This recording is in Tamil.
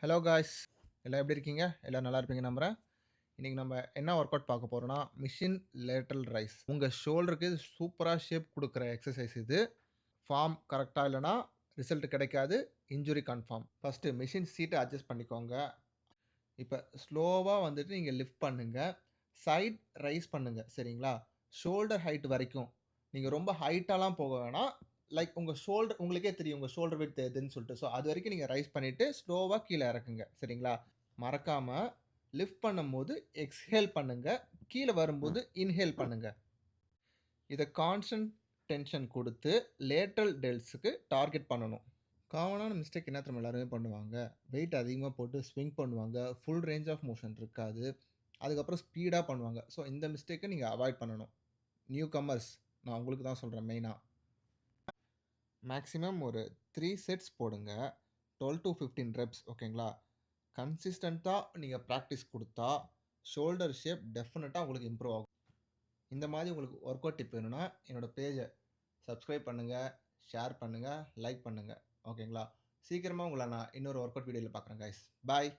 ஹலோ காய்ஸ், எல்லாம் எப்படி இருக்கீங்க? எல்லாம் நல்லா இருப்பீங்க நம்புறேன். இன்னைக்கு நம்ம என்ன ஒர்க் அவுட் பார்க்க போறோம்னா, மிஷின் லேட்டரல் ரைஸ். உங்க ஷோல்டருக்கு சூப்பரா ஷேப் குடுக்குற எக்சர்சைஸ் இது. ஃபார்ம் கரெக்ட்டா இல்லன்னா ரிசல்ட் கிடைக்காது. Injury confirm. ஃபர்ஸ்ட்டு மிஷின் சீட்ட அட்ஜஸ்ட் பண்ணிக்கோங்க. இப்ப ஸ்லோவா வந்துட்டு நீங்க லிஃப்ட் பண்ணுங்க. சைட் ரைஸ் பண்ணுங்க. சரிங்களா? ஷோல்டர் ஹைட் வரைக்கும். நீங்க ரொம்ப ஹைட்டாலாம் போக வேணாம். லைக் உங்க ஷோல்டர் உங்களுக்கே தெரியும். உங்க ஷோல்டர் விட்த் எதுன்னு சொல்லிட்டு. ஸோ அது வரைக்கும் நீங்க ரைஸ் பண்ணிட்டு ஸ்லோவா கீழ இறக்குங்க. சரிங்களா? மறக்காம லிஃப்ட் பண்ணும்போது எக்ஸ்ஹேல் பண்ணுங்க. கீழ வரும்போது இன்ஹேல் பண்ணுங்க. இத கான்ஸ்டன்ட் டென்ஷன் குடுத்து லேட்டரல் டெல்ட்ஸ்க்கு டார்கெட் பண்ணணும். காமனான மிஸ்டேக் என்ன தெரியுமா எல்லாருமே பண்ணுவாங்க. வெயிட் அதிகமா போட்டு ஸ்விங் பண்ணுவாங்க. ஃபுல் ரேஞ்ச் ஆஃப் மோஷன் இருக்காது. அதுக்கப்புறம் ஸ்பீடா பண்ணுவாங்க. ஸோ இந்த மிஸ்டேக்க நீங்க அவாய்ட் பண்ணணும். நியூ கமர்ஸ் நான் உங்களுக்கு தான் சொல்றேன் மெயினா. மேக்ஸிமம் ஒரு 3 செட்ஸ் போடுங்க. 12 டூ 15 ரெப்ஸ் ஓகேங்களா? கன்சிஸ்டன்ட்டா நீங்க பிராக்டிஸ் குடுத்தா, ஷோல்டர் ஷேப் டெஃபினட்டா உங்களுக்கு இம்ப்ரூவ் ஆகும். இந்த மாதிரி உங்களுக்கு ஒர்க் அவுட் டிப் வேணும்னா, என்னோட பேஜ சப்ஸ்கிரைப் பண்ணுங்க, ஷேர் பண்ணுங்க, லைக் பண்ணுங்க. ஓகேங்களா? சீக்கிரமா உங்கள நான் இன்னொரு ஒர்க் அவுட் வீடியோல பார்க்குறேன் காய்ஸ். பாய்.